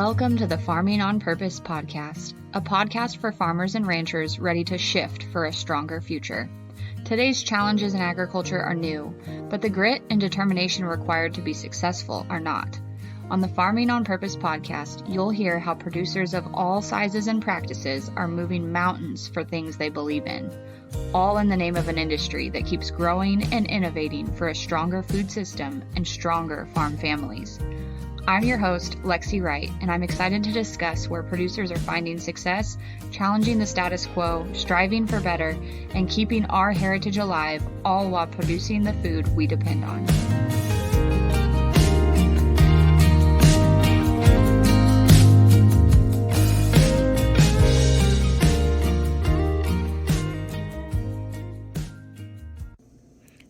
Welcome to the Farming on Purpose podcast, a podcast for farmers and ranchers ready to shift for a stronger future. Today's challenges in agriculture are new, but the grit and determination required to be successful are not. On the Farming on Purpose podcast, you'll hear how producers of all sizes and practices are moving mountains for things they believe in, all in the name of an industry that keeps growing and innovating for a stronger food system and stronger farm families. I'm your host, Lexi Wright, and I'm excited to discuss where producers are finding success, challenging the status quo, striving for better, and keeping our heritage alive, all while producing the food we depend on.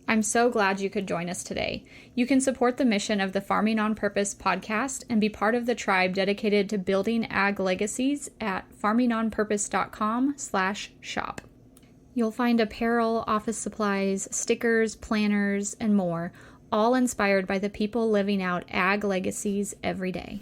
I'm so glad you could join us today. You can support the mission of the Farming on Purpose podcast and be part of the tribe dedicated to building ag legacies at farmingonpurpose.com/shop. You'll find apparel, office supplies, stickers, planners, and more, all inspired by the people living out ag legacies every day.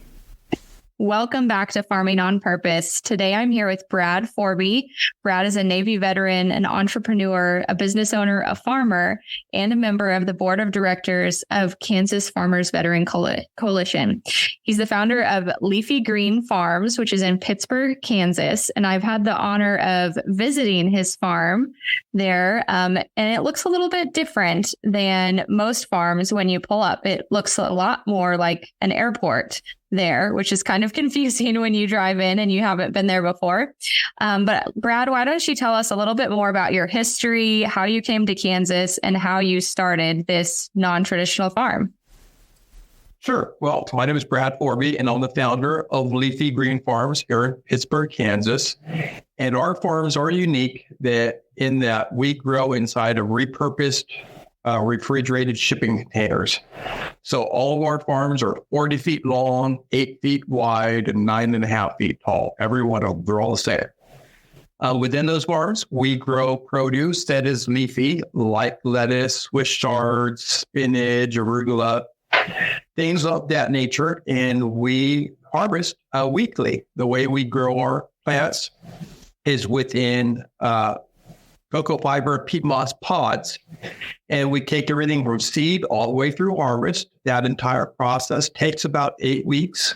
Welcome back to Farming on Purpose. Today I'm here with Brad Fourby. Brad is a Navy veteran, an entrepreneur, a business owner, a farmer, and a member of the board of directors of Kansas Farmers Veteran Coalition. He's the founder of Leafy Green Farms, which is in Pittsburg, Kansas. And I've had the honor of visiting his farm there. And it looks a little bit different than most farms when you pull up. It looks a lot more like an airport there, which is kind of confusing when you drive in and you haven't been there before. But Brad, why don't you tell us a little bit more about your history, how you came to Kansas, and how you started this non-traditional farm? Sure. Well, my name is Brad Fourby, and I'm the founder of Leafy Green Farms here in Pittsburg, Kansas. And our farms are unique in that we grow inside of repurposed refrigerated shipping containers. So all of our farms are 40 feet long, 8 feet wide, and 9.5 feet tall. Every one of them, they're all the same. Within those farms, we grow produce that is leafy, like lettuce, Swiss chard, spinach, arugula, things of that nature. And we harvest weekly. The way we grow our plants is within cocoa fiber peat moss pods. And we take everything from seed all the way through harvest. That entire process takes about 8 weeks.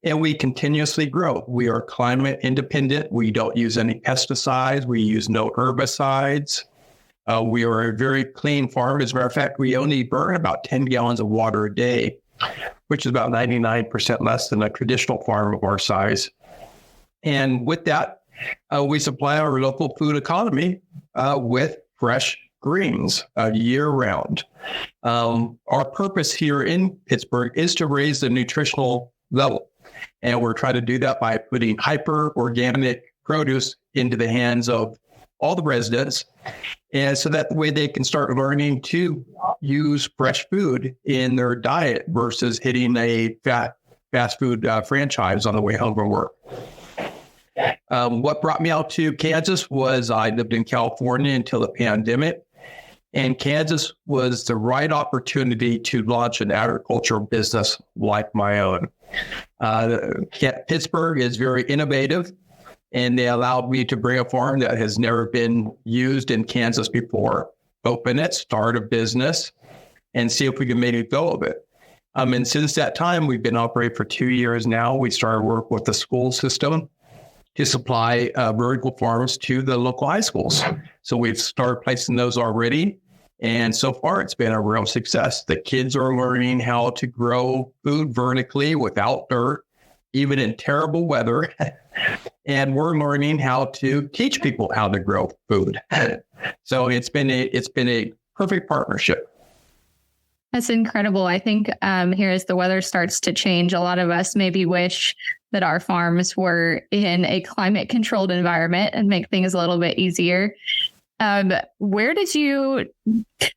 And we continuously grow. We are climate independent. We don't use any pesticides. We use no herbicides. We are a very clean farm. As a matter of fact, we only burn about 10 gallons of water a day, which is about 99% less than a traditional farm of our size. And with that, we supply our local food economy with fresh greens year-round. Our purpose here in Pittsburgh is to raise the nutritional level. And we're trying to do that by putting hyper-organic produce into the hands of all the residents. And so that way they can start learning to use fresh food in their diet versus hitting a fast food franchise on the way home from work. What brought me out to Kansas was I lived in California until the pandemic, and Kansas was the right opportunity to launch an agricultural business like my own. Pittsburgh is very innovative, and they allowed me to bring a farm that has never been used in Kansas before, open it, start a business, and see if we can make a go of it. And since that time, we've been operating for 2 years now. We started work with the school system to supply vertical farms to the local high schools. So we've started placing those already. And so far, it's been a real success. The kids are learning how to grow food vertically without dirt, even in terrible weather. And we're learning how to teach people how to grow food. So it's been a perfect partnership. That's incredible. I think here as the weather starts to change, a lot of us maybe wish that our farms were in a climate controlled environment and make things a little bit easier. Where did you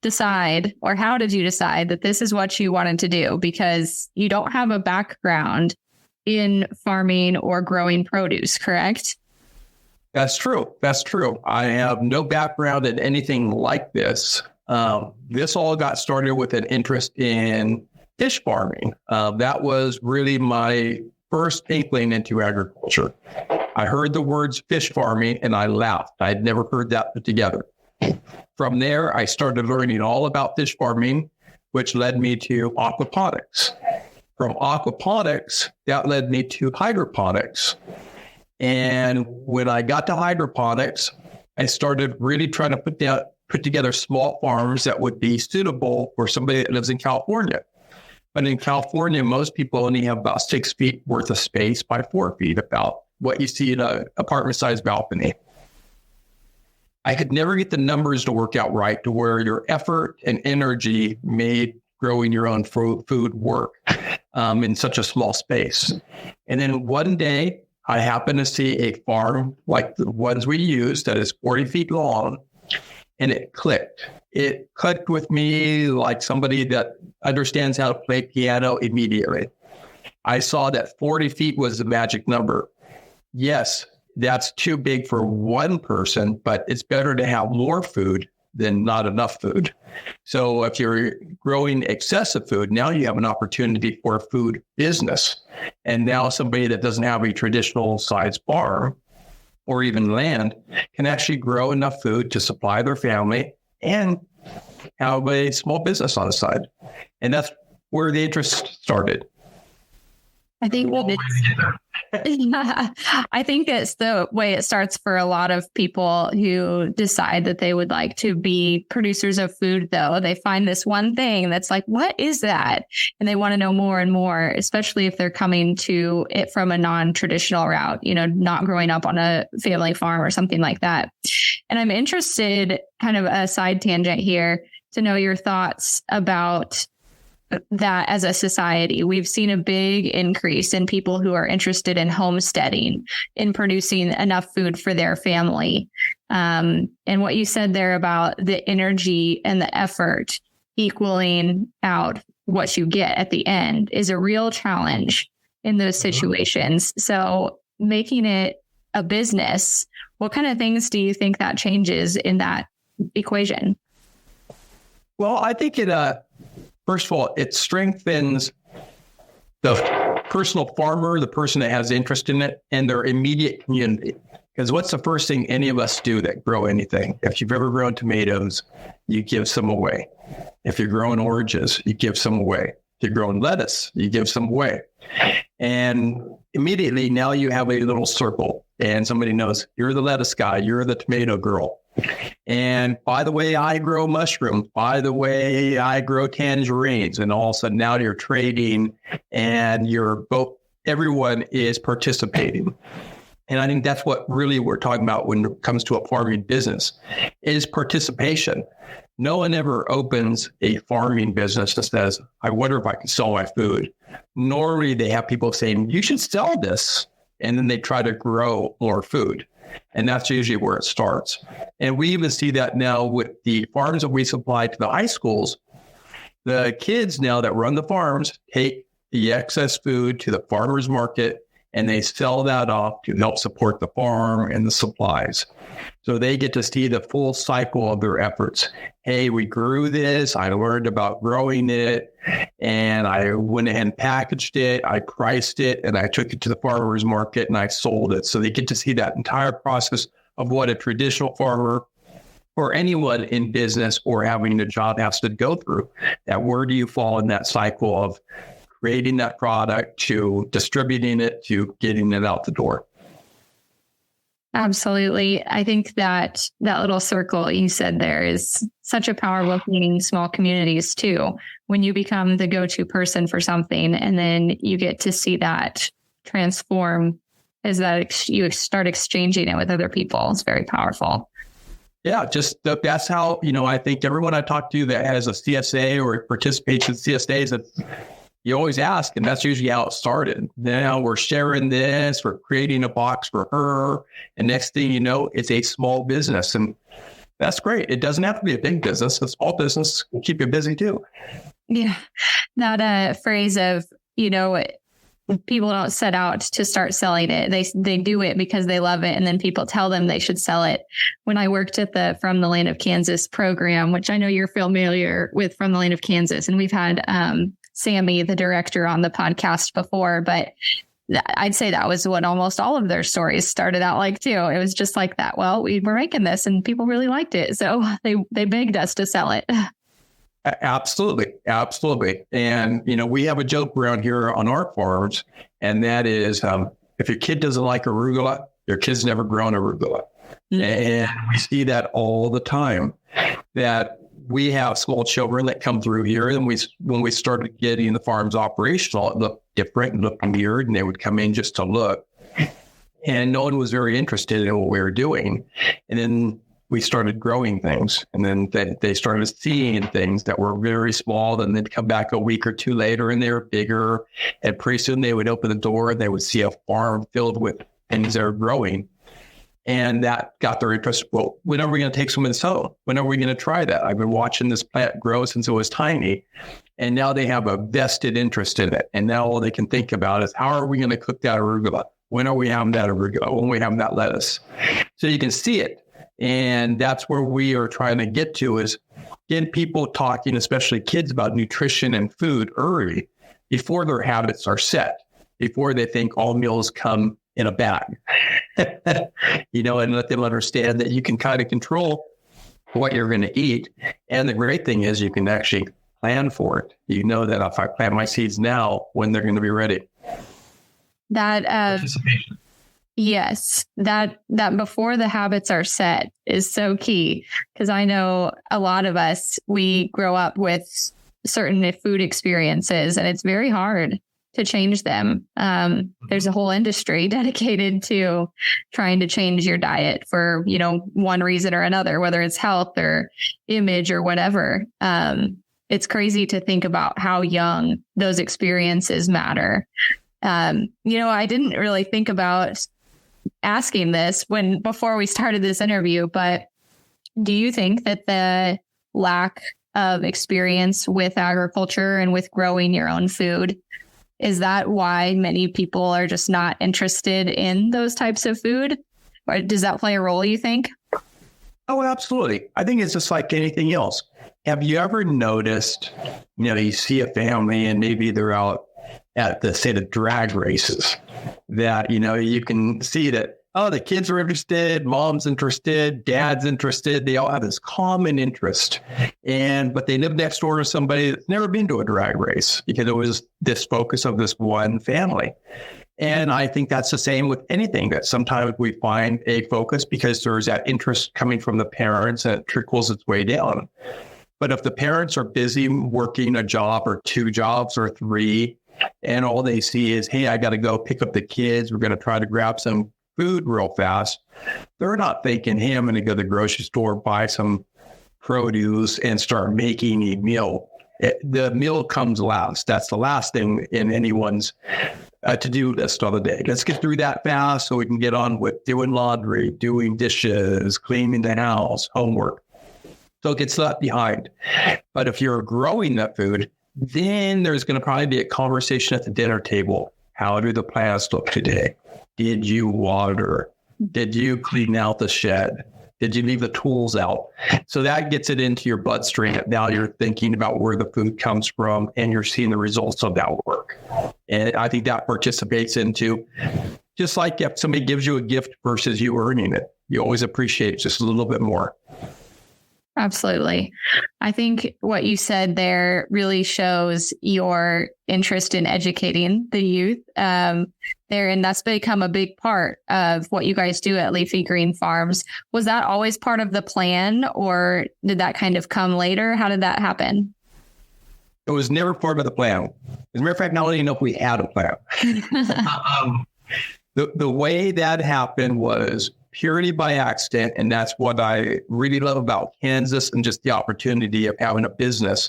decide, or how did you decide that this is what you wanted to do? Because you don't have a background in farming or growing produce, correct? That's true. I have no background in anything like this. This all got started with an interest in fish farming. That was really my first inkling into agriculture. I heard the words fish farming and I laughed. I'd never heard that put together. From there, I started learning all about fish farming, which led me to aquaponics. From aquaponics, that led me to hydroponics. And when I got to hydroponics, I started really trying to put together small farms that would be suitable for somebody that lives in California. But in California, most people only have about 6 feet worth of space by 4 feet, about what you see in an apartment-sized balcony. I could never get the numbers to work out right to where your effort and energy made growing your own food work in such a small space. And then one day, I happened to see a farm like the ones we use that is 40 feet long, and it clicked. It clicked with me like somebody that understands how to play piano immediately. I saw that 40 feet was the magic number. Yes, that's too big for one person, but it's better to have more food than not enough food. So if you're growing excessive food, now you have an opportunity for a food business. And now somebody that doesn't have a traditional size farm or even land can actually grow enough food to supply their family and have a small business on the side. And that's where the interest started. I think I think it's the way it starts for a lot of people who decide that they would like to be producers of food, though. They find this one thing that's like, what is that? And they want to know more and more, especially if they're coming to it from a non-traditional route, not growing up on a family farm or something like that. And I'm interested, kind of a side tangent here, to know your thoughts about that as a society. We've seen a big increase in people who are interested in homesteading, in producing enough food for their family. And what you said there about the energy and the effort equaling out what you get at the end is a real challenge in those situations. So making it a business, what kind of things do you think that changes in that equation? Well, I think first of all, it strengthens the personal farmer, the person that has interest in it, and their immediate community. Because what's the first thing any of us do that grow anything? If you've ever grown tomatoes, you give some away. If you're growing oranges, you give some away. If you're growing lettuce, you give some away. And immediately now you have a little circle and somebody knows you're the lettuce guy, you're the tomato girl. And by the way, I grow mushrooms. By the way, I grow tangerines. And all of a sudden now you're trading and everyone is participating. And I think that's what really we're talking about when it comes to a farming business is participation. No one ever opens a farming business that says, I wonder if I can sell my food. Normally they have people saying, you should sell this. And then they try to grow more food. And that's usually where it starts. And we even see that now with the farms that we supply to the high schools. The kids now that run the farms take the excess food to the farmer's market and they sell that off to help support the farm and the supplies. So they get to see the full cycle of their efforts. Hey, we grew this. I learned about growing it and I went ahead and packaged it. I priced it and I took it to the farmer's market and I sold it. So they get to see that entire process of what a traditional farmer or anyone in business or having a job has to go through. That where do you fall in that cycle of creating that product to distributing it to getting it out the door? Absolutely. I think that little circle you said there is such a powerful thing in small communities too. When you become the go-to person for something and then you get to see that transform as that you start exchanging it with other people. It's very powerful. Yeah, that's how, I think everyone I talk to that has a CSA or participates in CSAs, that you always ask, and that's usually how it started. Now we're sharing this, we're creating a box for her. And next thing you know, it's a small business. And that's great. It doesn't have to be a big business. A small business can keep you busy too. Yeah. Not a phrase of, people don't set out to start selling it. They do it because they love it. And then people tell them they should sell it. When I worked at the From the Land of Kansas program, which I know you're familiar with From the Land of Kansas, and we've had Sammy, the director, on the podcast before, but I'd say that was what almost all of their stories started out like too. It was just like that. Well, we were making this and people really liked it. So they begged us to sell it. Absolutely. Absolutely. And, we have a joke around here on our farms, and that is, if your kid doesn't like arugula, your kid's never grown arugula. Mm-hmm. And we see that all the time, that we have small children that come through here. And when we started getting the farms operational, it looked different and looked weird, and they would come in just to look. And no one was very interested in what we were doing. And then we started growing things, and then they started seeing things that were very small. Then they'd come back a week or two later and they were bigger. And pretty soon they would open the door and they would see a farm filled with things that are growing. And that got their interest. Well, when are we going to take some of this home? When are we going to try that? I've been watching this plant grow since it was tiny. And now they have a vested interest in it. And now all they can think about is, how are we going to cook that arugula? When are we having that arugula? When are we having that lettuce? So you can see it. And that's where we are trying to get to, is get people talking, especially kids, about nutrition and food early, before their habits are set, before they think all meals come in a bag, and let them understand that you can kind of control what you're going to eat. And the great thing is you can actually plan for it. You know that if I plant my seeds now, when they're going to be ready. That participation. Yes, that before the habits are set is so key, because I know a lot of us, we grow up with certain food experiences and it's very hard to change them. There's a whole industry dedicated to trying to change your diet for, one reason or another, whether it's health or image or whatever. It's crazy to think about how young those experiences matter. I didn't really think about asking this before we started this interview, but do you think that the lack of experience with agriculture and with growing your own food, is that why many people are just not interested in those types of food? Or does that play a role, you think? Oh, absolutely. I think it's just like anything else. Have you ever noticed, you see a family and maybe they're out at the drag races, that, you can see that, the kids are interested, mom's interested, dad's interested. They all have this common interest. But they live next door to somebody that's never been to a drag race, because it was this focus of this one family. And I think that's the same with anything, that sometimes we find a focus because there's that interest coming from the parents and it trickles its way down. But if the parents are busy working a job or 2 jobs or 3, and all they see is, hey, I got to go pick up the kids, we're going to try to grab some food real fast, they're not thinking, hey, I'm going to go to the grocery store, buy some produce and start making a meal. The meal comes last. That's the last thing in anyone's to-do list of the day. Let's get through that fast so we can get on with doing laundry, doing dishes, cleaning the house, homework. So it gets left behind. But if you're growing that food, then there's going to probably be a conversation at the dinner table. How do the plants look today? Did you water? Did you clean out the shed? Did you leave the tools out? So that gets it into your bloodstream. Now you're thinking about where the food comes from and you're seeing the results of that work. And I think that participates into, just like if somebody gives you a gift versus you earning it, you always appreciate it just a little bit more. Absolutely. I think what you said there really shows your interest in educating the youth there. And that's become a big part of what you guys do at Leafy Green Farms. Was that always part of the plan, or did that kind of come later? How did that happen? It was never part of the plan. As a matter of fact, not only know if we had a plan. The way that happened was purely by accident. And that's what I really love about Kansas and just the opportunity of having a business,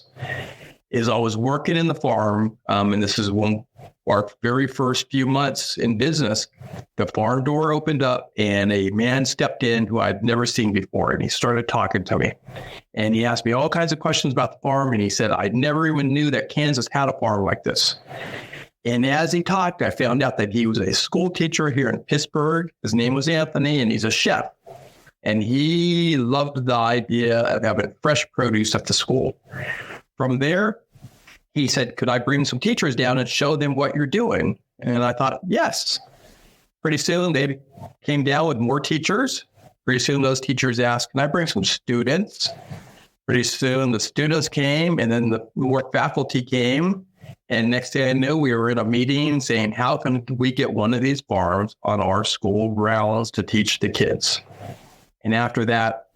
is I was working in the farm. And this is one our very first few months in business. The farm door opened up and a man stepped in who I'd never seen before. And he started talking to me. And he asked me all kinds of questions about the farm. And he said, I never even knew that Kansas had a farm like this. And as he talked, I found out that he was a school teacher here in Pittsburg. His name was Anthony, and he's a chef. And he loved the idea of having fresh produce at the school. From there, he said, could I bring some teachers down and show them what you're doing? And I thought, yes. Pretty soon they came down with more teachers. Pretty soon those teachers asked, can I bring some students? Pretty soon the students came, and then the more faculty came. And next thing I knew, we were in a meeting saying, how can we get one of these farms on our school grounds to teach the kids? And after that,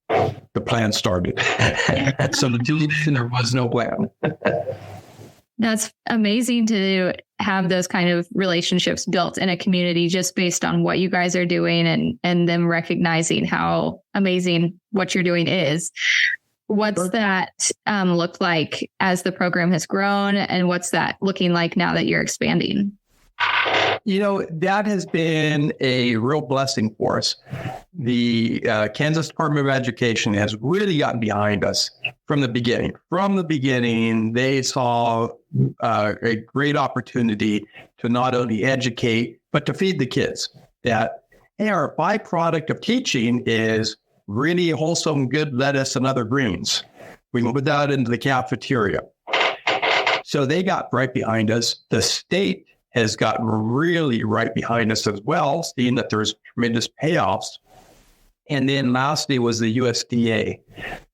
the plan started. So there was no plan. That's amazing to have those kind of relationships built in a community just based on what you guys are doing and them recognizing how amazing what you're doing is. What's that look like as the program has grown, and what's that looking like now that you're expanding? That has been a real blessing for us. The Kansas Department of Education has really gotten behind us from the beginning. From the beginning, they saw a great opportunity to not only educate, but to feed the kids. That, hey, our byproduct of teaching is really wholesome, good lettuce and other greens. We put that into the cafeteria. So they got right behind us. The state has gotten really right behind us as well, seeing that there's tremendous payoffs. And then lastly was the USDA,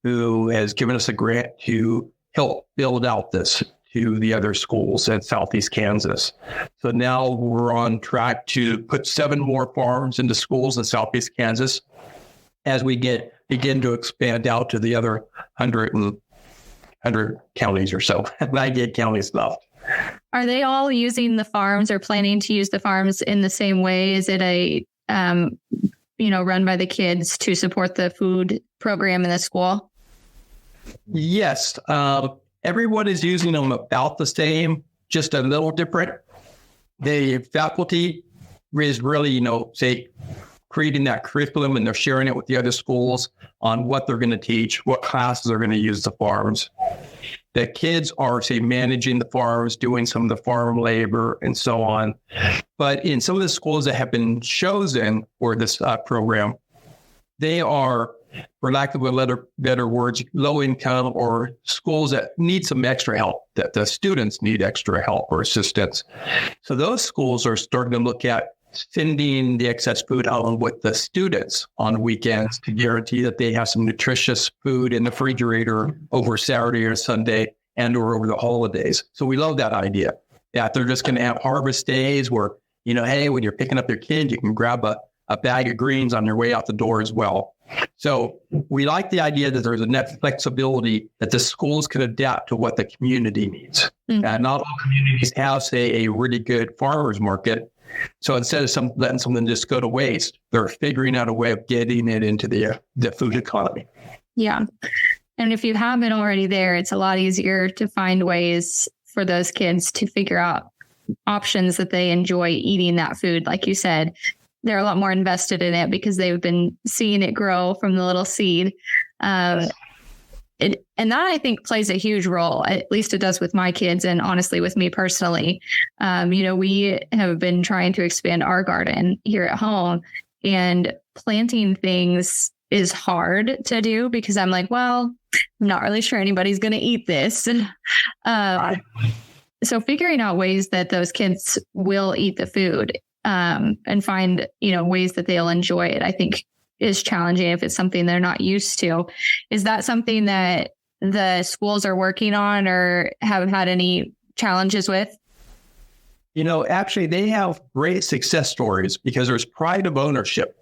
who has given us a grant to help build out this to the other schools in Southeast Kansas. So now we're on track to put 7 more farms into schools in Southeast Kansas as we begin to expand out to the other 100 counties or so, 98 counties left. Are they all using the farms or planning to use the farms in the same way? Is it a, run by the kids to support the food program in the school? Yes. Everyone is using them about the same, just a little different. The faculty is really, creating that curriculum, and they're sharing it with the other schools on what they're going to teach, what classes are going to use the farms. The kids are, managing the farms, doing some of the farm labor and so on. But in some of the schools that have been chosen for this program, they are, for lack of a better words, low income or schools that need some extra help, that the students need extra help or assistance. So those schools are starting to look at sending the excess food out with the students on weekends to guarantee that they have some nutritious food in the refrigerator over Saturday or Sunday and or over the holidays. So we love that idea that they're just going to have harvest days where, hey, when you're picking up your kid, you can grab a bag of greens on your way out the door as well. So we like the idea that there's a net flexibility that the schools can adapt to what the community needs. Mm-hmm. Not all communities have, say, a really good farmers market. So instead of letting something just go to waste, they're figuring out a way of getting it into the food economy. Yeah. And if you have it already there, it's a lot easier to find ways for those kids to figure out options that they enjoy eating that food. Like you said, they're a lot more invested in it because they've been seeing it grow from the little seed. And that, I think, plays a huge role. At least it does with my kids, and honestly with me personally. We have been trying to expand our garden here at home, and planting things is hard to do because I'm like, well, I'm not really sure anybody's going to eat this. And so figuring out ways that those kids will eat the food and find, ways that they'll enjoy it, I think is challenging if it's something they're not used to. Is that something that the schools are working on or have had any challenges with? Actually, they have great success stories because there's pride of ownership.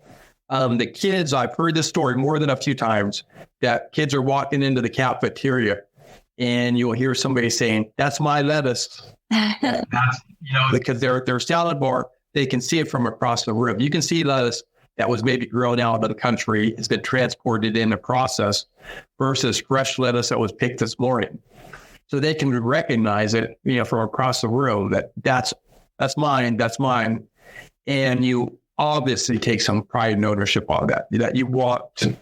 The kids, I've heard this story more than a few times, that kids are walking into the cafeteria and you'll hear somebody saying, "That's my lettuce." Because their salad bar, they can see it from across the room. You can see lettuce that was maybe grown out of the country, has been transported in a process versus fresh lettuce that was picked this morning. So they can recognize it, from across the room that's mine. And you obviously take some pride and ownership on that you want to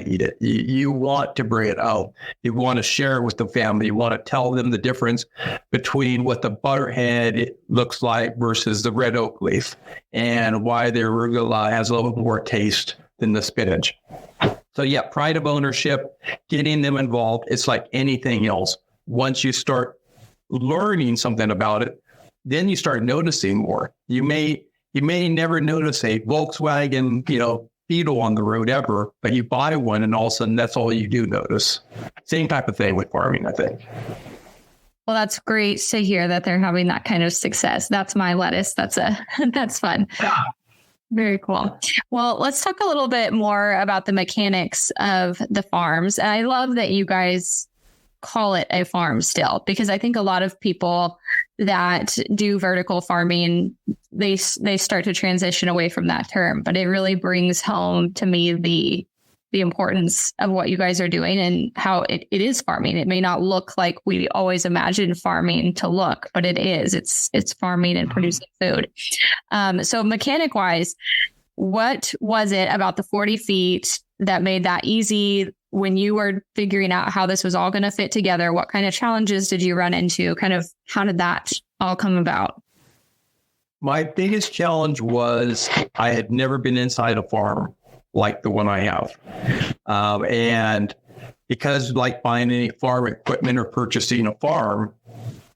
eat it. You want to bring it out. You want to share it with the family. You want to tell them the difference between what the butterhead looks like versus the red oak leaf, and why the arugula has a little more taste than the spinach. So yeah, pride of ownership, getting them involved. It's like anything else. Once you start learning something about it, then you start noticing more. You may never notice a Volkswagen, Beetle on the road ever, but you buy one and all of a sudden that's all you do notice. Same type of thing with farming, I think. Well, that's great to hear that they're having that kind of success. That's my lettuce. That's fun. Very cool. Well, let's talk a little bit more about the mechanics of the farms. And I love that you guys call it a farm still, because I think a lot of people that do vertical farming, they start to transition away from that term, but it really brings home to me the importance of what you guys are doing and how it is farming. It may not look like we always imagine farming to look, but it is. It's farming and producing food. So mechanic wise, what was it about the 40 feet that made that easy when you were figuring out how this was all going to fit together? What kind of challenges did you run into? Kind of how did that all come about? My biggest challenge was I had never been inside a farm like the one I have. And because like buying any farm equipment or purchasing a farm,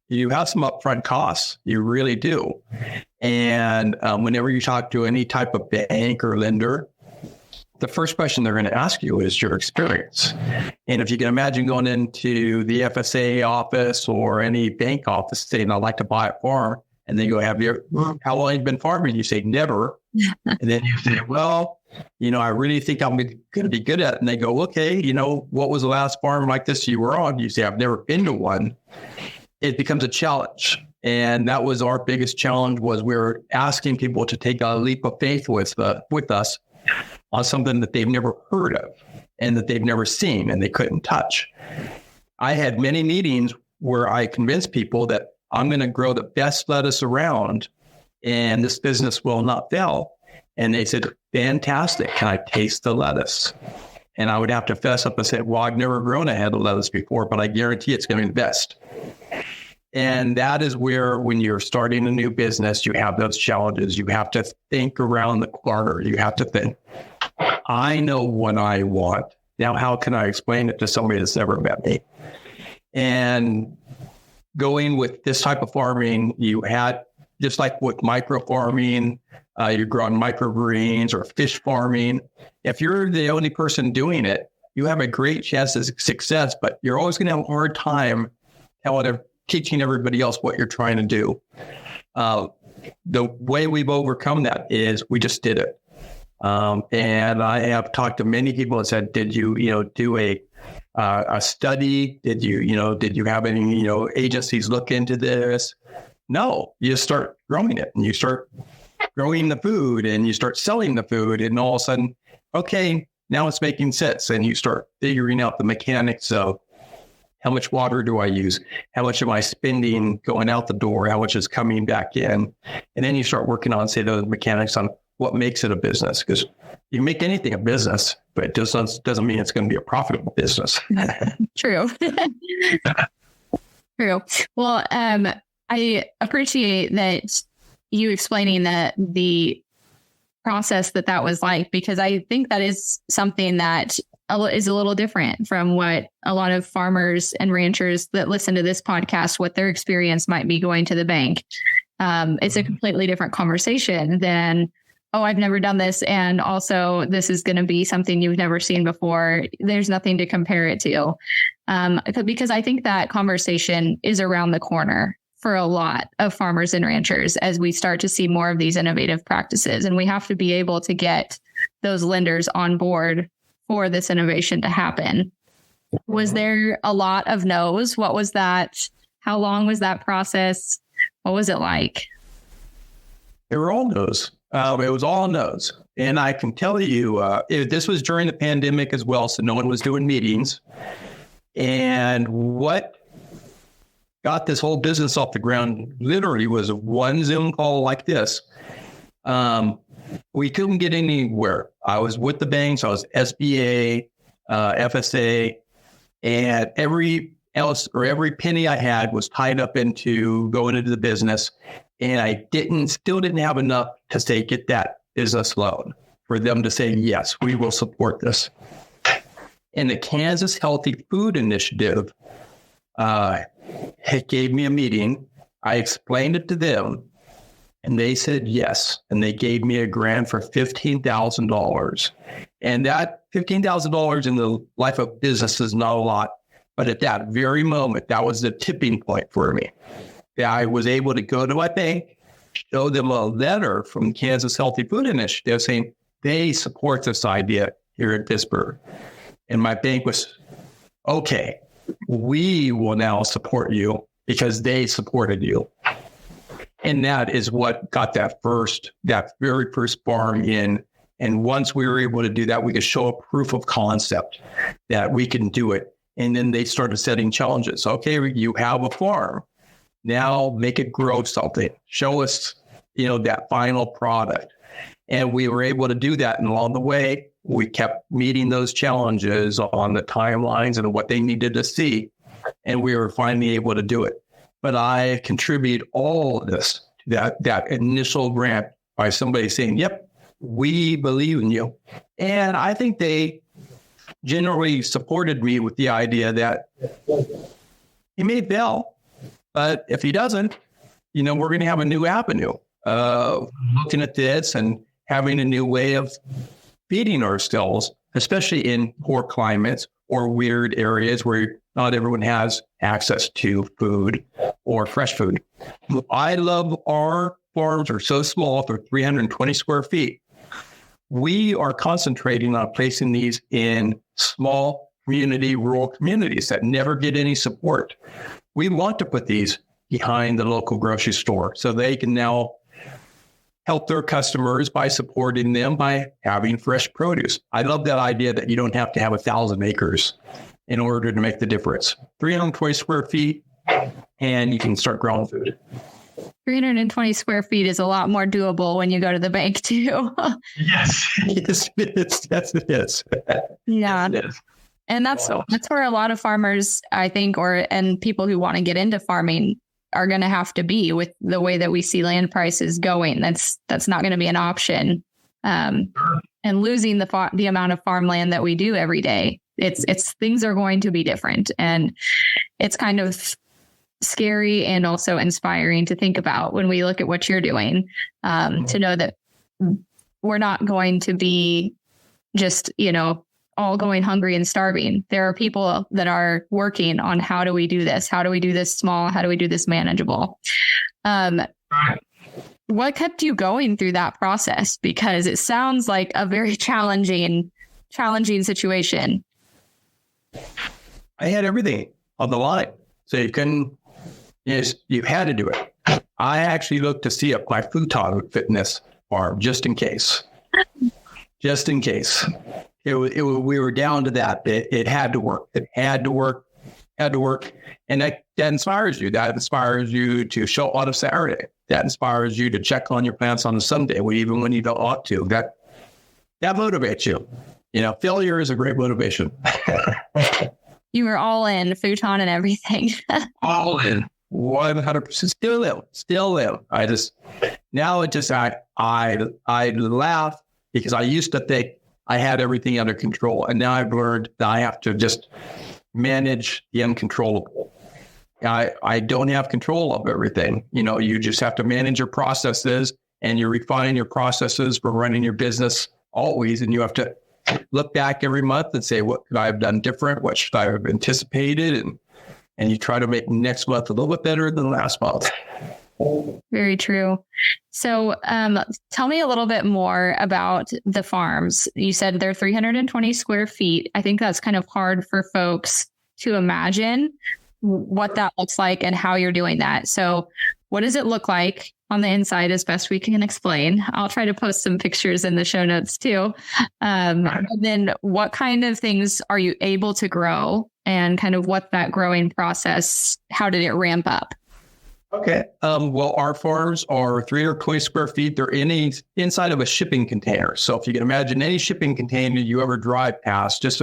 you have some upfront costs. You really do. And whenever you talk to any type of bank or lender, the first question they're going to ask you is your experience. And if you can imagine going into the FSA office or any bank office saying, I'd like to buy a farm, and they go, how long have you been farming? You say, never. And then you say, well, I really think I'm going to be good at it. And they go, okay, what was the last farm like this you were on? You say, I've never been to one. It becomes a challenge. And that was our biggest challenge, was we were asking people to take a leap of faith with us on something that they've never heard of and that they've never seen and they couldn't touch. I had many meetings where I convinced people that I'm going to grow the best lettuce around and this business will not fail. And they said, fantastic. Can I taste the lettuce? And I would have to fess up and say, well, I've never grown a head of lettuce before, but I guarantee it's going to be the best. And that is where, when you're starting a new business, you have those challenges. You have to think around the corner. You have to think, I know what I want. Now, how can I explain it to somebody that's never met me? And going with this type of farming, you had, just like with micro farming, you're growing microgreens or fish farming. If you're the only person doing it, you have a great chance of success, but you're always going to have a hard time teaching everybody else what you're trying to do. The way we've overcome that is we just did it. And I have talked to many people and said, did you, do a study? Did you have any, agencies look into this? No, you just start growing it and you start growing the food and you start selling the food, and all of a sudden, okay, now it's making sense. And you start figuring out the mechanics of how much water do I use? How much am I spending going out the door? How much is coming back in? And then you start working on, say, those mechanics on what makes it a business. Because you make anything a business, but it doesn't mean it's going to be a profitable business. True. True. Well, I appreciate that you explaining the process that was like, because I think that is something that is a little different from what a lot of farmers and ranchers that listen to this podcast, what their experience might be going to the bank. It's a completely different conversation than, oh, I've never done this. And also this is going to be something you've never seen before. There's nothing to compare it to. Because I think that conversation is around the corner for a lot of farmers and ranchers as we start to see more of these innovative practices. And we have to be able to get those lenders on board for this innovation to happen. Was there a lot of no's? What was that? How long was that process? What was it like? They were all no's. It was all no's. And I can tell you, this was during the pandemic as well, so no one was doing meetings. And what got this whole business off the ground literally was one Zoom call like this. We couldn't get anywhere. I was with the banks. I was SBA, FSA, and every penny I had was tied up into going into the business. And I still didn't have enough to say, get that business loan for them to say, yes, we will support this. And the Kansas Healthy Food Initiative gave me a meeting I explained it to them, and they said yes. And they gave me a grant for $15,000. And that $15,000 in the life of business is not a lot. But at that very moment, that was the tipping point for me. That I was able to go to my bank, show them a letter from Kansas Healthy Food Initiative saying they support this idea here in Pittsburgh. And my bank was, okay, we will now support you because they supported you. And that is what got that very first farm in. And once we were able to do that, we could show a proof of concept that we can do it. And then they started setting challenges. Okay, you have a farm. Now make it grow something. Show us, that final product. And we were able to do that. And along the way, we kept meeting those challenges on the timelines and what they needed to see. And we were finally able to do it. But I contribute all of this to that initial grant by somebody saying, yep, we believe in you. And I think they generally supported me with the idea that he may fail, but if he doesn't, we're going to have a new avenue of looking at this and having a new way of feeding ourselves, especially in poor climates or weird areas where not everyone has access to food or fresh food. I love our farms are so small, they're 320 square feet. We are concentrating on placing these in small rural communities that never get any support. We want to put these behind the local grocery store so they can now help their customers by supporting them by having fresh produce. I love that idea that you don't have to have 1,000 acres in order to make the difference. 320 square feet, and you can start growing food. 320 square feet is a lot more doable when you go to the bank too. Yes, it is. Yes, it is. Yeah. Yes, it is. And that's where a lot of farmers, I think, and people who want to get into farming are going to have to be with the way that we see land prices going. That's not going to be an option. And losing the amount of farmland that we do every day, it's things are going to be different. And it's kind of scary and also inspiring to think about when we look at what you're doing, to know that we're not going to be just, all going hungry and starving. There are people that are working on how do we do this? How do we do this small? How do we do this manageable? What kept you going through that process? Because it sounds like a very challenging situation. I had everything on the line. So you had to do it. I actually looked to see if my futon would fit in this farm just in case. Just in case. We were down to that. It had to work. It had to work. And that inspires you. That inspires you to show up on a Saturday. That inspires you to check on your plants on a Sunday, even when you don't want to. That motivates you. Failure is a great motivation. You were all in, futon and everything. All in, 100%. Still live. I laugh because I used to think I had everything under control. And now I've learned that I have to just manage the uncontrollable. I don't have control of everything. You just have to manage your processes, and you refine your processes for running your business always. And you have to look back every month and say, what could I have done different? What should I have anticipated? And you try to make next month a little bit better than last month. Very true. So tell me a little bit more about the farms. You said they're 320 square feet. I think that's kind of hard for folks to imagine what that looks like and how you're doing that. So what does it look like on the inside as best we can explain? I'll try to post some pictures in the show notes too. And then what kind of things are you able to grow, and kind of what that growing process, how did it ramp up? Okay. Well, our farms are 320 square feet. They're inside of a shipping container. So if you can imagine any shipping container you ever drive past, just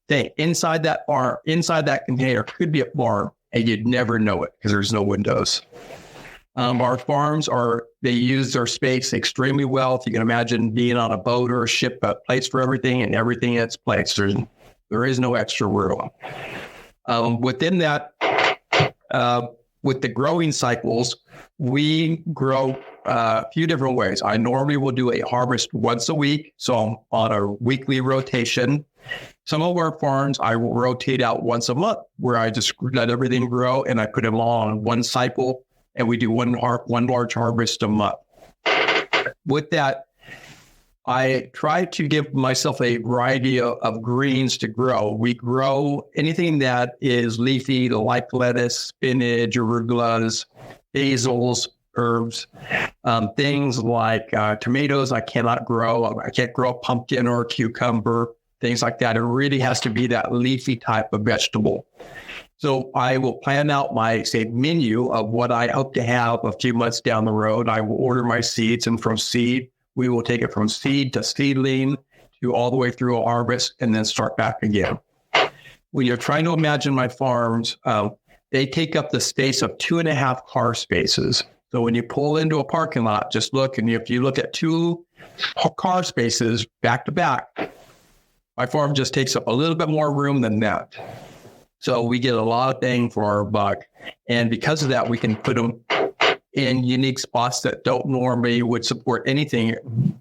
think inside that farm, inside that container could be a farm, and you'd never know it because there's no windows. Our farms they use their space extremely well. If you can imagine being on a boat or a ship, a place for everything and everything in its place. There is no extra room. Within that, with the growing cycles, we grow a few different ways. I normally will do a harvest once a week, so I'm on a weekly rotation. Some of our farms, I will rotate out once a month, where I just let everything grow and I put them all on one cycle, and we do one large harvest a month. With that, I try to give myself a variety of greens to grow. We grow anything that is leafy, like lettuce, spinach, arugulas, basils, herbs, things like tomatoes. I cannot grow. I can't grow a pumpkin or a cucumber, things like that. It really has to be that leafy type of vegetable. So I will plan out my, menu of what I hope to have a few months down the road. I will order my seeds, and from seed, we will take it from seed to seedling to all the way through a harvest and then start back again. When you're trying to imagine my farms, they take up the space of 2.5 car spaces. So when you pull into a parking lot, just look, and if you look at 2 car spaces back to back, my farm just takes up a little bit more room than that. So we get a lot of bang for our buck. And because of that, we can put them in unique spots that don't normally would support anything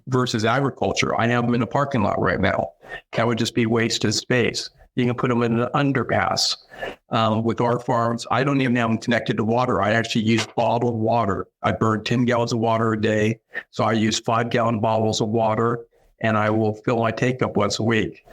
versus agriculture. I have them in a parking lot right now. That would just be wasted space. You can put them in an underpass. With our farms, I don't even have them connected to water. I actually use bottled water. I burn 10 gallons of water a day. So I use 5-gallon bottles of water, and I will fill my take up once a week.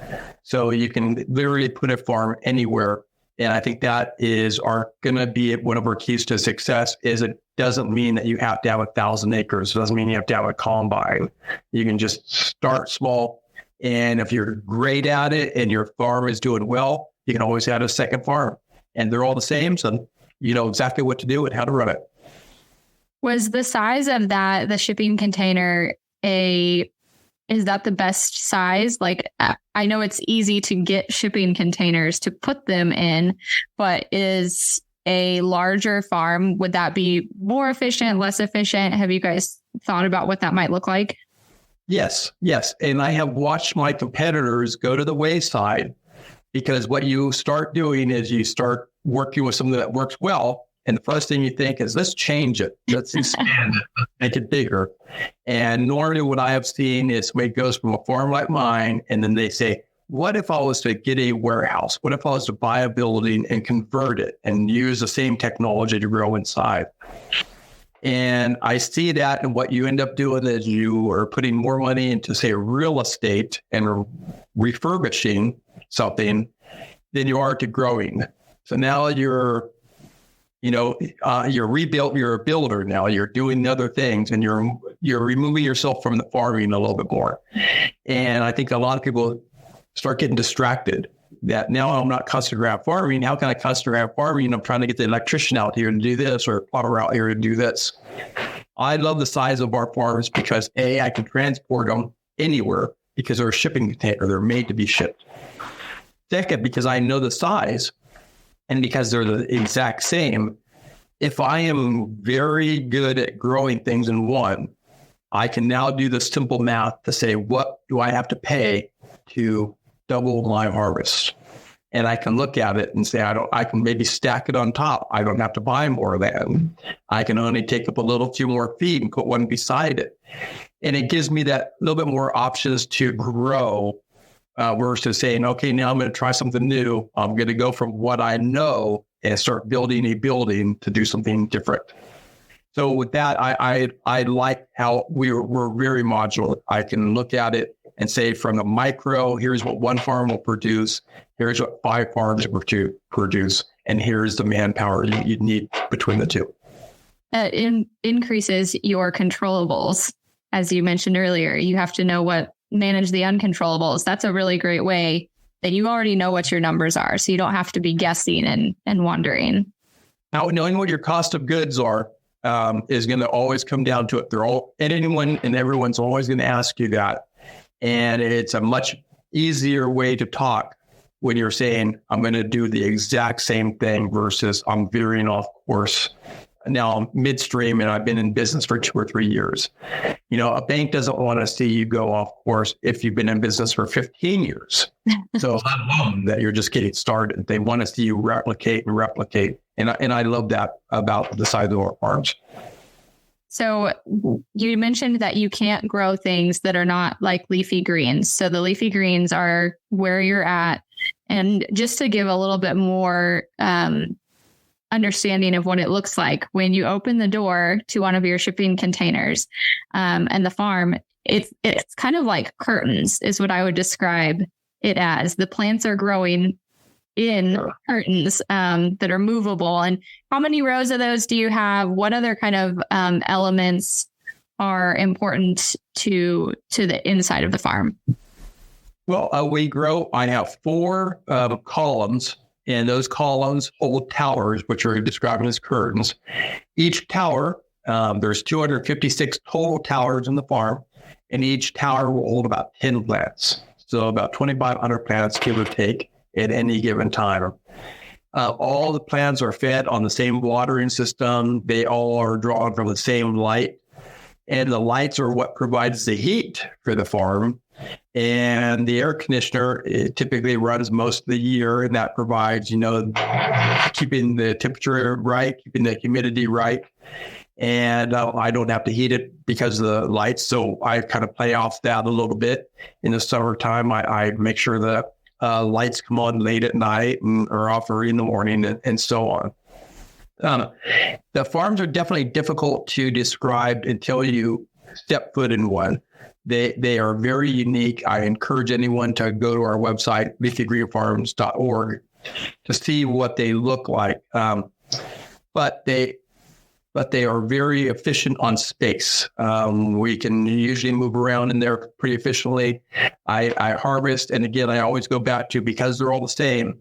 So you can literally put a farm anywhere. And I think that is going to be one of our keys to success. Is it doesn't mean that you have to have 1,000 acres. It doesn't mean you have to have a combine. You can just start small. And if you're great at it and your farm is doing well, you can always add a second farm. And they're all the same. So you know exactly what to do and how to run it. Was the size of the shipping container, is that the best size? Like, I know it's easy to get shipping containers to put them in, but is a larger farm, would that be more efficient, less efficient? Have you guys thought about what that might look like? Yes. And I have watched my competitors go to the wayside, because what you start doing is you start working with something that works well. And the first thing you think is, let's change it. Let's expand it, make it bigger. And normally what I have seen is when it goes from a farm like mine, and then they say, what if I was to get a warehouse? What if I was to buy a building and convert it and use the same technology to grow inside? And I see that, and what you end up doing is you are putting more money into, say, real estate and refurbishing something than you are to growing. So now you're a builder now. You're doing other things, and you're removing yourself from the farming a little bit more. And I think a lot of people start getting distracted that now I'm not custom grab farming. How can I custom grab farming? I'm trying to get the electrician out here to do this, or a plotter out here to do this. I love the size of our farms because I can transport them anywhere because they're a shipping container. They're made to be shipped. Second, because I know the size, and because they're the exact same, if I am very good at growing things in one, I can now do the simple math to say, what do I have to pay to double my harvest? And I can look at it and say, I can maybe stack it on top. I don't have to buy more land. I can only take up a few more feet and put one beside it. And it gives me that little bit more options to grow versus saying, okay, now I'm going to try something new. I'm going to go from what I know and start building a building to do something different. So with that, I like how we're very modular. I can look at it and say, from the micro, here's what one farm will produce. Here's what 5 farms will produce. And here's the manpower you need between the two. It increases your controllables. As you mentioned earlier, you have to manage the uncontrollables. That's a really great way that you already know what your numbers are. So you don't have to be guessing and wondering. Now, knowing what your cost of goods are is going to always come down to it. Anyone and everyone's always going to ask you that. And it's a much easier way to talk when you're saying, I'm going to do the exact same thing versus I'm veering off course. Now I'm midstream and I've been in business for 2 or 3 years. A bank doesn't want to see you go off course if you've been in business for 15 years. So that you're just getting started. They want to see you replicate. And I love that about the size of our farms. So you mentioned that you can't grow things that are not like leafy greens. So the leafy greens are where you're at. And just to give a little bit more understanding of what it looks like, when you open the door to one of your shipping containers and the farm, it's kind of like curtains is what I would describe it as. The plants are growing in curtains that are movable. And how many rows of those do you have? What other kind of elements are important to the inside of the farm? Well, I have 4 columns, and those columns hold towers, which are described as curtains. Each tower, there's 256 total towers in the farm, and each tower will hold about 10 plants. So about 2,500 plants, give or take, at any given time. All the plants are fed on the same watering system. They all are drawn from the same light. And the lights are what provides the heat for the farm. And the air conditioner, it typically runs most of the year, and that provides, keeping the temperature right, keeping the humidity right. And I don't have to heat it because of the lights. So I kind of play off that a little bit. In the summertime, I make sure that lights come on late at night or off early in the morning and so on. The farms are definitely difficult to describe until you step foot in one. They are very unique. I encourage anyone to go to our website, leafygreenfarms.org, to see what they look like. But they are very efficient on space. We can usually move around in there pretty efficiently. I harvest, and again, I always go back to, because they're all the same,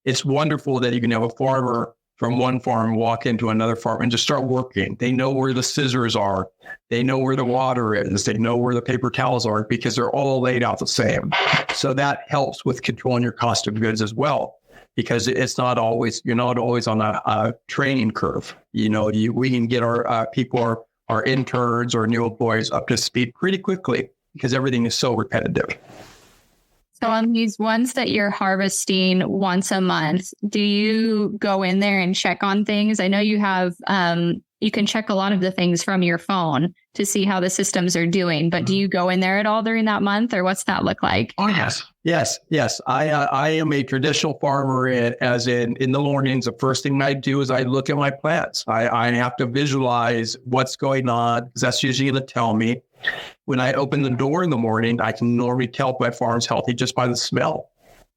it's wonderful that you can have a farmer from one farm walk into another farm and just start working. They know where the scissors are. They know where the water is. They know where the paper towels are, because they're all laid out the same. So that helps with controlling your cost of goods as well, because you're not always on a training curve. We can get our people, our interns or new employees up to speed pretty quickly, because everything is so repetitive. So on these ones that you're harvesting once a month, do you go in there and check on things? I know you have, you can check a lot of the things from your phone to see how the systems are doing, but do you go in there at all during that month, or what's that look like? Oh, yes. I am a traditional farmer, as in the mornings, the first thing I do is I look at my plants. I have to visualize what's going on, because that's usually going to tell me. When I open the door in the morning, I can normally tell if my farm's healthy just by the smell.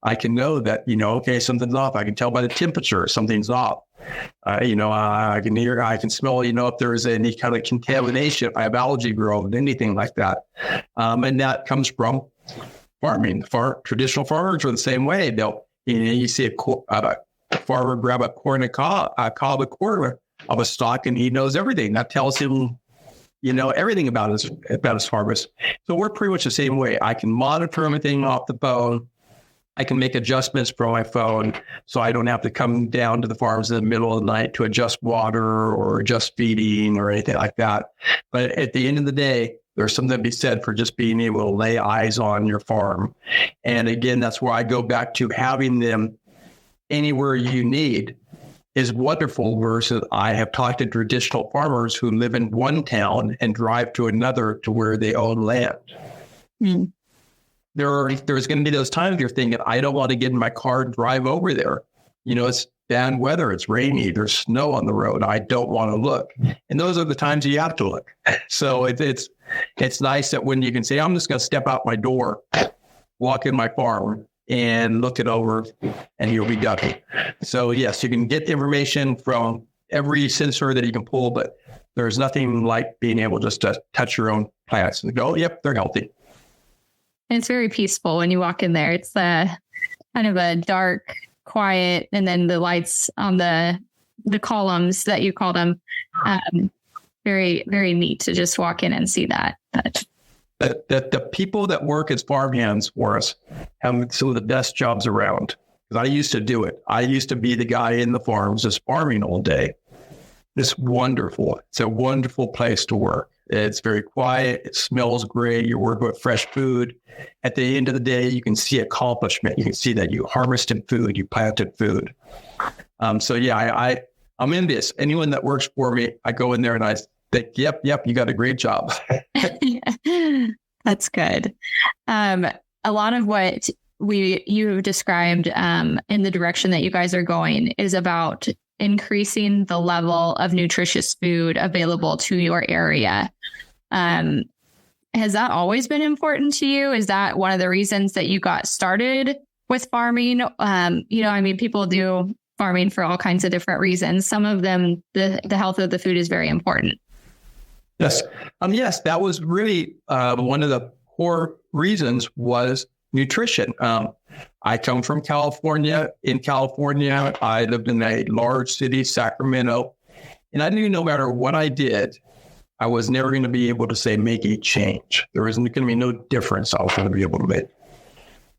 I can know that, okay, something's off. I can tell by the temperature something's off. I can smell, if there's any kind of contamination, if I have algae growth, anything like that. And that comes from farming. Traditional farmers are the same way. You see a farmer grab a cob of corn of a stalk, and he knows everything. That tells him, everything about his harvest. So we're pretty much the same way. I can monitor everything off the phone. I can make adjustments from my phone, so I don't have to come down to the farms in the middle of the night to adjust water or adjust feeding or anything like that. But at the end of the day, there's something to be said for just being able to lay eyes on your farm. And again, that's where I go back to having them anywhere you need is wonderful, versus I have talked to traditional farmers who live in one town and drive to another to where they own land. Mm. There's going to be those times you're thinking, I don't want to get in my car and drive over there. It's bad weather. It's rainy. There's snow on the road. I don't want to look. And those are the times you have to look. So it's nice that when you can say, I'm just going to step out my door, walk in my farm, and look it over, and you'll be done. So yes, you can get information from every sensor that you can pull, but there's nothing like being able just to touch your own plants and go, yep, they're healthy. And it's very peaceful when you walk in there. It's kind of a dark, quiet, and then the lights on the columns that you call them. Very, very neat to just walk in and see that. The people that work as farmhands for us have some of the best jobs around. Because I used to do it. I used to be the guy in the farms just farming all day. It's wonderful. It's a wonderful place to work. It's very quiet. It smells great. You're working with fresh food. At the end of the day, you can see accomplishment. You can see that you harvested food, you planted food. So yeah, I'm in this. Anyone that works for me, I go in there and I think, yep, you got a great job. That's good. A lot of what you described in the direction that you guys are going is about increasing the level of nutritious food available to your area. Has that always been important to you? Is that one of the reasons that you got started with farming? People do farming for all kinds of different reasons. Some of them, the health of the food is very important. Yes. Yes, that was really one of the core reasons was nutrition. I come from California. In California, I lived in a large city, Sacramento, and I knew no matter what I did, I was never going to be able to say make a change. There was going to be no difference I was going to be able to make.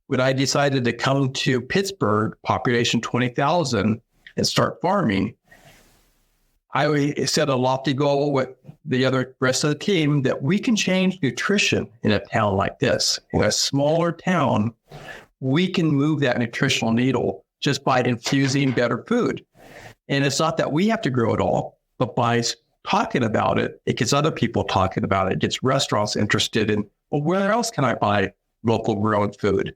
When I decided to come to Pittsburg, population 20,000, and start farming, I set a lofty goal with the rest of the team that we can change nutrition in a town like this. In a smaller town, we can move that nutritional needle just by infusing better food. And it's not that we have to grow it all, but by talking about it, it gets other people talking about it. It gets restaurants interested in, well, where else can I buy local grown food?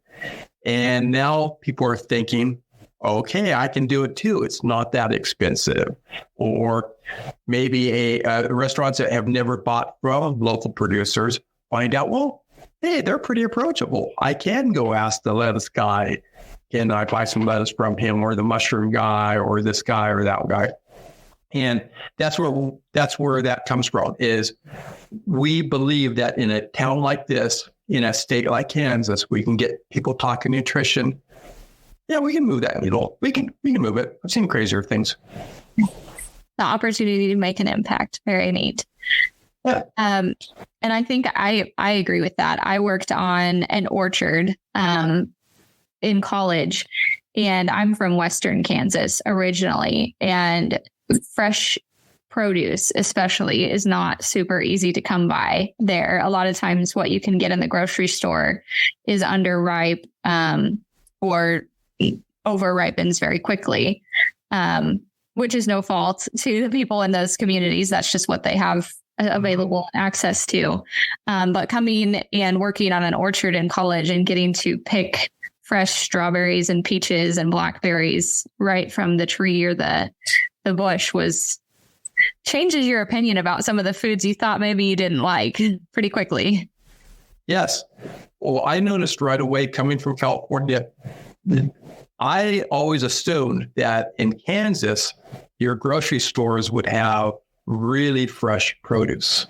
And now people are thinking, okay, I can do it too. It's not that expensive. Or maybe restaurants that have never bought from local producers find out, well, hey, they're pretty approachable. I can go ask the lettuce guy, can I buy some lettuce from him, or the mushroom guy, or this guy or that guy? And that's where that comes from, is we believe that in a town like this, in a state like Kansas, we can get people talking nutrition. Yeah, we can move that needle. We can move it. I've seen crazier things. The opportunity to make an impact. Very neat. Yeah. And I think I agree with that. I worked on an orchard in college, and I'm from Western Kansas originally, and fresh produce especially is not super easy to come by there. A lot of times what you can get in the grocery store is underripe or over-ripens very quickly, which is no fault to the people in those communities. That's just what they have available access to. But coming and working on an orchard in college and getting to pick fresh strawberries and peaches and blackberries right from the tree or the bush changes your opinion about some of the foods you thought maybe you didn't like pretty quickly. Yes. Well, I noticed right away coming from California, I always assumed that in Kansas, your grocery stores would have really fresh produce.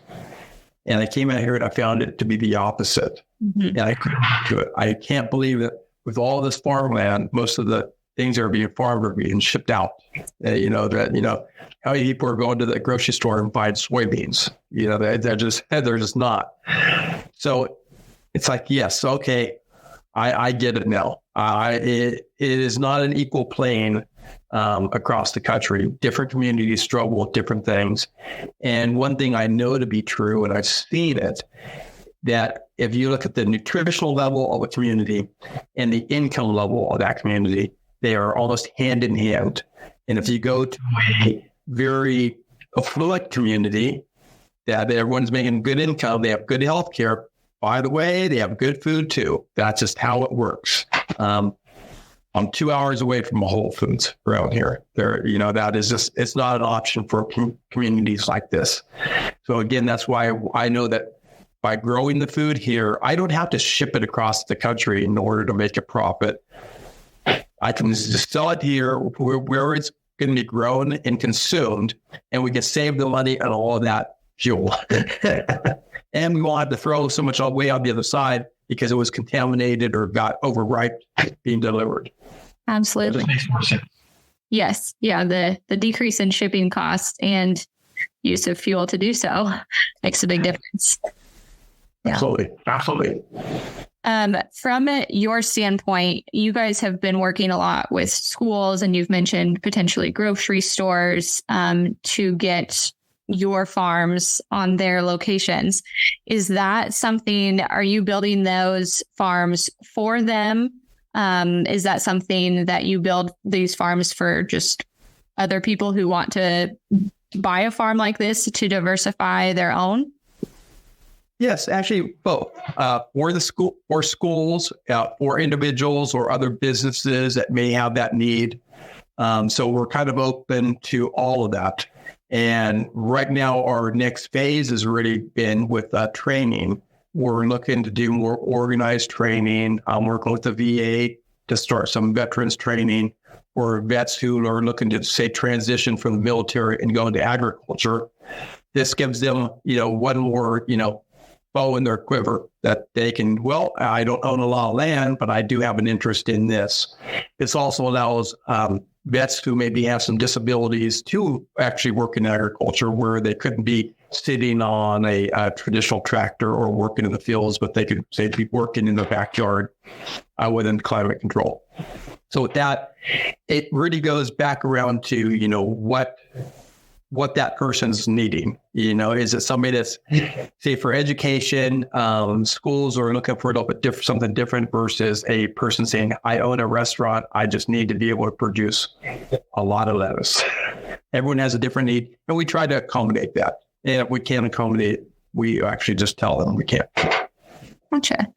And I came out here and I found it to be the opposite. Mm-hmm. And I couldn't do it. I can't believe that with all this farmland, most of the things that are being farmed are being shipped out. How many people are going to the grocery store and buying soybeans? They're just not. So it's like, yes, okay, I get it now. It is not an equal plane across the country. Different communities struggle with different things. And one thing I know to be true, and I've seen it, that if you look at the nutritional level of a community and the income level of that community, they are almost hand in hand. And if you go to a very affluent community that everyone's making good income, they have good health care. By the way, they have good food too. That's just how it works. I'm 2 hours away from a Whole Foods around here. That is just, it's not an option for communities like this. So again, that's why I know that by growing the food here, I don't have to ship it across the country in order to make a profit. I can just sell it here where it's going to be grown and consumed, and we can save the money and all of that fuel. And we won't have to throw so much away on the other side because it was contaminated or got overripe being delivered. Absolutely. That makes more sense. Yes. Yeah. The decrease in shipping costs and use of fuel to do so makes a big difference. Yeah. Absolutely. From your standpoint, you guys have been working a lot with schools, and you've mentioned potentially grocery stores to get your farms on their locations. Is that something, are you building those farms for them? Is that something that you build these farms for just other people who want to buy a farm like this to diversify their own? Yes, actually both. For schools, for individuals or other businesses that may have that need. So we're kind of open to all of that. And right now, our next phase has really been with training. We're looking to do more organized training. I'm working with the VA to start some veterans training for vets who are looking to, say, transition from the military and go into agriculture. This gives them, one more, bow in their quiver that they can, I don't own a lot of land, but I do have an interest in this. This also allows vets who maybe have some disabilities to actually work in agriculture where they couldn't be sitting on a traditional tractor or working in the fields, but they could, say, be working in the backyard within climate control. So with that, it really goes back around to, what that person's needing. Is it somebody that's, say, for education, schools are looking for a little bit something different versus a person saying, I own a restaurant, I just need to be able to produce a lot of lettuce. Everyone has a different need, and we try to accommodate that. And if we can't accommodate, we actually just tell them we can't. Gotcha.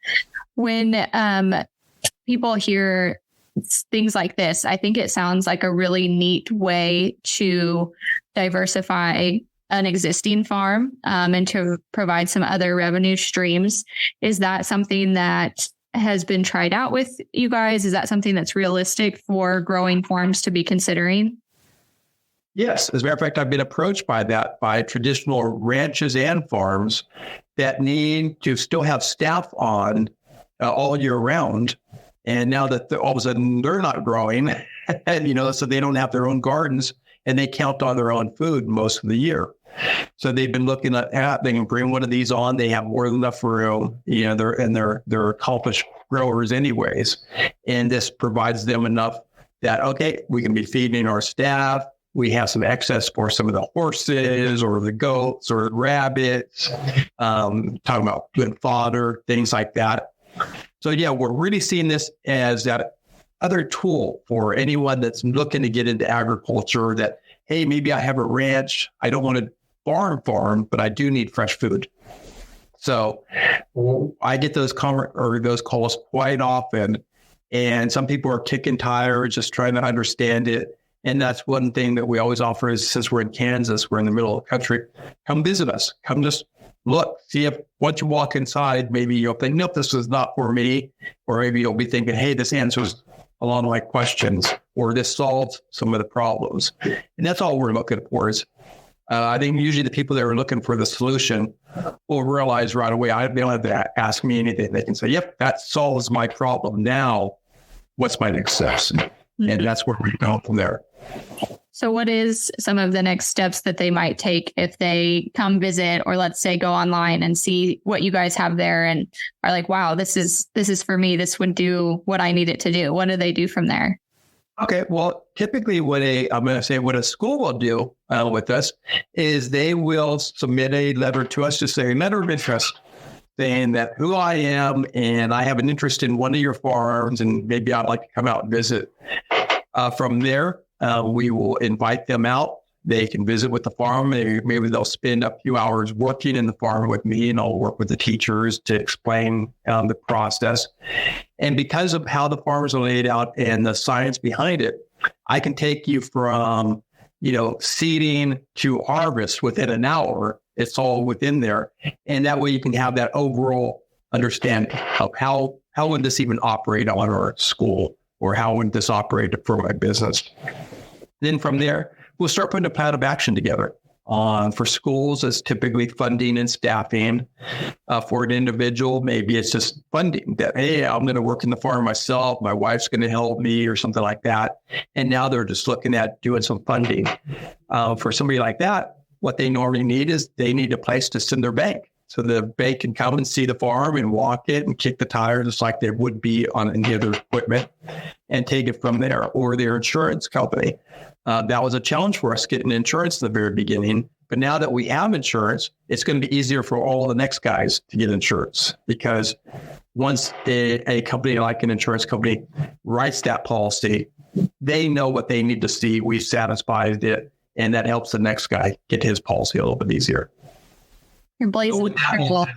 When people hear things like this, I think it sounds like a really neat way to diversify an existing farm and to provide some other revenue streams. Is that something that has been tried out with you guys? Is that something that's realistic for growing farms to be considering? Yes. As a matter of fact, I've been approached by traditional ranches and farms that need to still have staff on all year round. And now that all of a sudden they're not growing, and, so they don't have their own gardens and they count on their own food most of the year. So they've been looking at, they can bring one of these on. They have more than enough room, they're accomplished growers anyways. And this provides them enough that, okay, we can be feeding our staff. We have some excess for some of the horses or the goats or the rabbits, talking about good fodder, things like that. So, yeah, we're really seeing this as that other tool for anyone that's looking to get into agriculture that, hey, maybe I have a ranch. I don't want to farm, but I do need fresh food. So I get those calls quite often. And some people are kicking tires, just trying to understand it. And that's one thing that we always offer is, since we're in Kansas, we're in the middle of the country, come visit us. Come just look, see if once you walk inside, maybe you'll think, nope, this is not for me. Or maybe you'll be thinking, hey, this answers a lot of my questions, or this solves some of the problems. And that's all we're looking for is, I think usually the people that are looking for the solution will realize right away, they don't have to ask me anything. They can say, yep, that solves my problem. Now, what's my next steps? Mm-hmm. And that's where we go from there. So what is some of the next steps that they might take if they come visit, or let's say go online and see what you guys have there and are like, wow, this is for me. This would do what I need it to do. What do they do from there? Okay. Well, typically what a school will do with us is they will submit a letter to us, to say a letter of interest, saying that who I am and I have an interest in one of your farms and maybe I'd like to come out and visit. From there, we will invite them out. They can visit with the farm. Maybe they'll spend a few hours working in the farm with me, and I'll work with the teachers to explain the process. And because of how the farms are laid out and the science behind it, I can take you from, seeding to harvest within an hour. It's all within there. And that way you can have that overall understanding of how would this even operate on our school, or how would this operate for my business. Then from there, we'll start putting a plan of action together. For schools, it's typically funding and staffing. For an individual, maybe it's just funding that, hey, I'm going to work in the farm myself. My wife's going to help me or something like that. And now they're just looking at doing some funding. For somebody like that, what they normally need is they need a place to send their bank. So the bank can come and see the farm and walk it and kick the tires just like they would be on any other equipment and take it from there. Or their insurance company. That was a challenge for us getting insurance at the very beginning. But now that we have insurance, it's going to be easier for all the next guys to get insurance, because once a company like an insurance company writes that policy, they know what they need to see. We've satisfied it, and that helps the next guy get his policy a little bit easier. You're blazing the trail.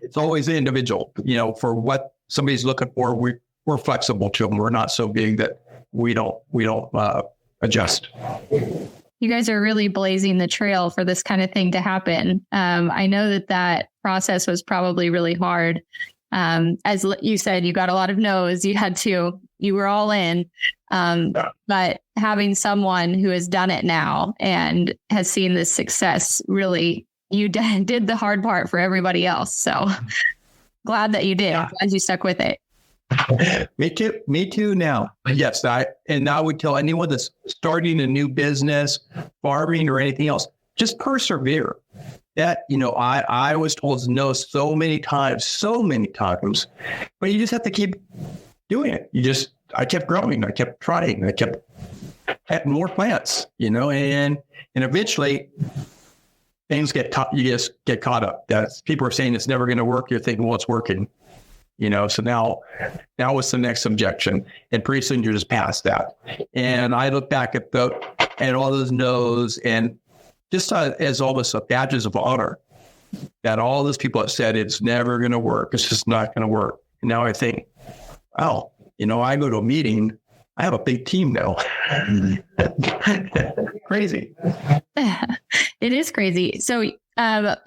It's always the individual, for what somebody's looking for. We're flexible to them. We're not so big that we don't adjust. You guys are really blazing the trail for this kind of thing to happen. I know that process was probably really hard. As you said, you got a lot of no's. You were all in. But having someone who has done it now and has seen this success, really, you did the hard part for everybody else. So glad that you did. Yeah. Glad you stuck with it. Me too now. Yes. I would tell anyone that's starting a new business, farming or anything else, just persevere. That, I was told no so many times, but you just have to keep doing it. I kept growing. I kept trying. I kept having more plants, and eventually things you just get caught up. People are saying it's never going to work. You're thinking, well, it's working. So now what's the next objection? And pretty soon you're just past that. And I look back at all those no's and just as almost a badges of honor that all those people have said it's never going to work. It's just not going to work. And now I think, oh, I go to a meeting, I have a big team now. Crazy. It is crazy. So one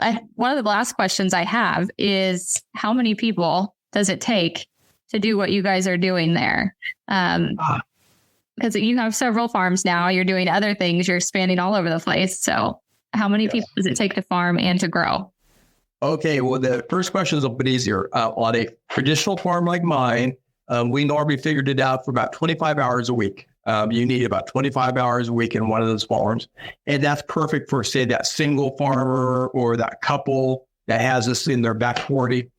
of the last questions I have is, how many people does it take to do what you guys are doing there? Because you have several farms now, you're doing other things, you're expanding all over the place. So how many people does it take to farm and to grow? Okay, well, the first question is a bit easier. On a traditional farm like mine, we normally figured it out for about 25 hours a week. You need about 25 hours a week in one of those farms. And that's perfect for, say, that single farmer or that couple that has this in their back 40.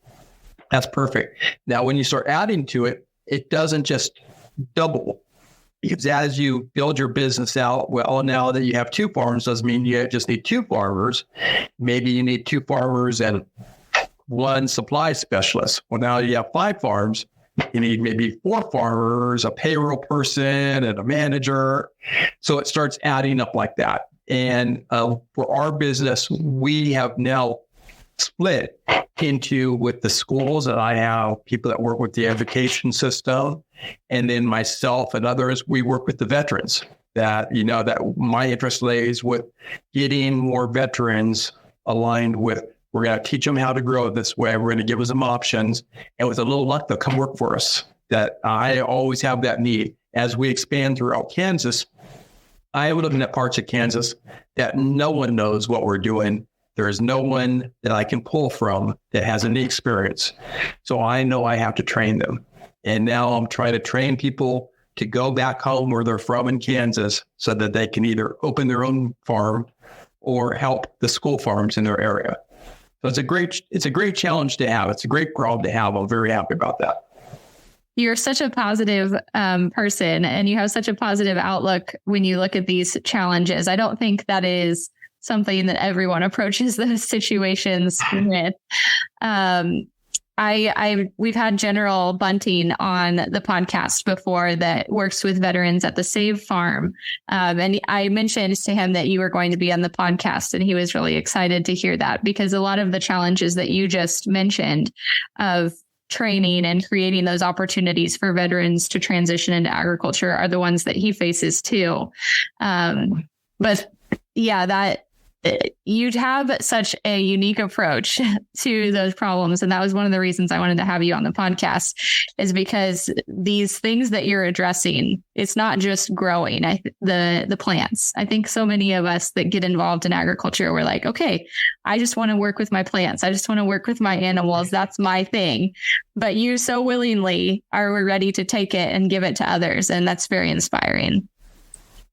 That's perfect. Now, when you start adding to it, it doesn't just double. Because as you build your business out, well, now that you have two farms doesn't mean you just need two farmers. Maybe you need two farmers and one supply specialist. Well, now you have 5 farms. You need maybe 4 farmers, a payroll person, and a manager. So it starts adding up like that. And for our business, we have now split into with the schools that I have, people that work with the education system, and then myself and others, we work with the veterans that my interest lays with getting more veterans aligned with, we're going to teach them how to grow this way. We're going to give them some options. And with a little luck, they'll come work for us. That I always have that need. As we expand throughout Kansas, I am looking at parts of Kansas that no one knows what we're doing. There is no one that I can pull from that has any experience. So I know I have to train them. And now I'm trying to train people to go back home where they're from in Kansas so that they can either open their own farm or help the school farms in their area. So it's a great challenge to have. It's a great problem to have. I'm very happy about that. You're such a positive person, and you have such a positive outlook when you look at these challenges. I don't think that is something that everyone approaches those situations with. We've had General Bunting on the podcast before that works with veterans at the Save Farm. And I mentioned to him that you were going to be on the podcast, and he was really excited to hear that, because a lot of the challenges that you just mentioned of training and creating those opportunities for veterans to transition into agriculture are the ones that he faces too. But yeah, you'd have such a unique approach to those problems. And that was one of the reasons I wanted to have you on the podcast, is because these things that you're addressing, it's not just growing the plants. I think so many of us that get involved in agriculture, we're like, okay, I just want to work with my plants. I just want to work with my animals. That's my thing. But you so willingly are ready to take it and give it to others. And that's very inspiring.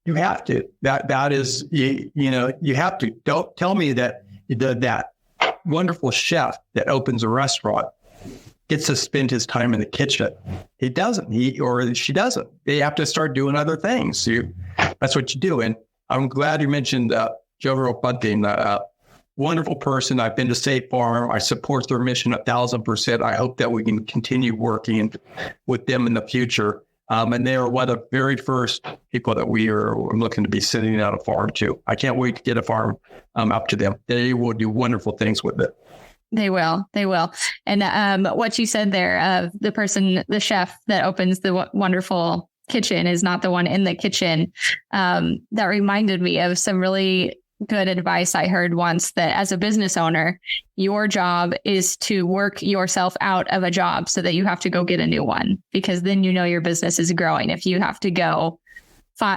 You have to. That is, you have to. Don't tell me that that wonderful chef that opens a restaurant gets to spend his time in the kitchen. He doesn't. He or she doesn't. They have to start doing other things. That's what you do. And I'm glad you mentioned General Bunting. Wonderful person. I've been to State Farm. I support their mission 1,000%. I hope that we can continue working with them in the future. And they are one of the very first people that we are looking to be sending out a farm to. I can't wait to get a farm up to them. They will do wonderful things with it. They will. And what you said there, the chef that opens the wonderful kitchen is not the one in the kitchen. That reminded me of some really good advice I heard once, that as a business owner, your job is to work yourself out of a job so that you have to go get a new one, because then you know your business is growing. If you have to go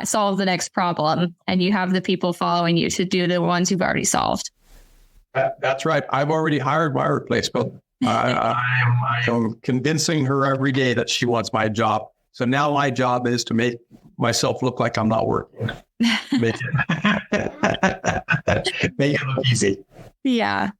solve the next problem and you have the people following you to do the ones you've already solved. That's right. I've already hired my replacement. I am convincing her every day that she wants my job. So now my job is to make myself look like I'm not working. Make it look easy. Yeah.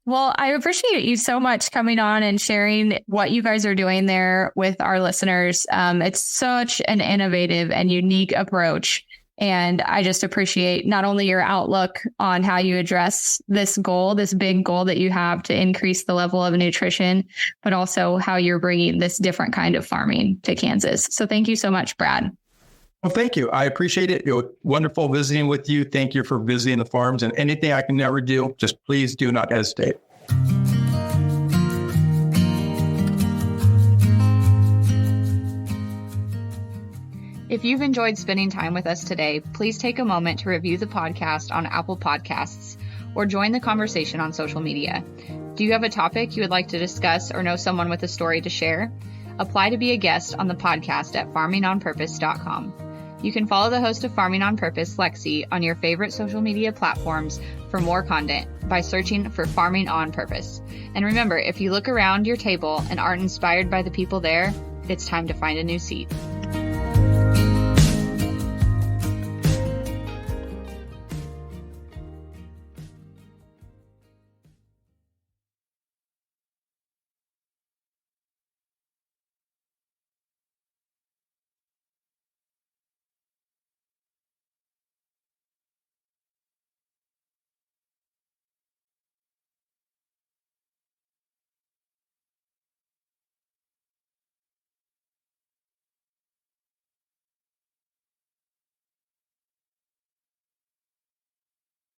Well, I appreciate you so much coming on and sharing what you guys are doing there with our listeners. It's such an innovative and unique approach. And I just appreciate not only your outlook on how you address this goal, this big goal that you have to increase the level of nutrition, but also how you're bringing this different kind of farming to Kansas. So thank you so much, Brad. Well, thank you. I appreciate it. It was wonderful visiting with you. Thank you for visiting the farms, and anything I can ever do, just please do not hesitate. If you've enjoyed spending time with us today, please take a moment to review the podcast on Apple Podcasts or join the conversation on social media. Do you have a topic you would like to discuss or know someone with a story to share? Apply to be a guest on the podcast at farmingonpurpose.com. You can follow the host of Farming on Purpose, Lexi, on your favorite social media platforms for more content by searching for Farming on Purpose. And remember, if you look around your table and aren't inspired by the people there, it's time to find a new seat.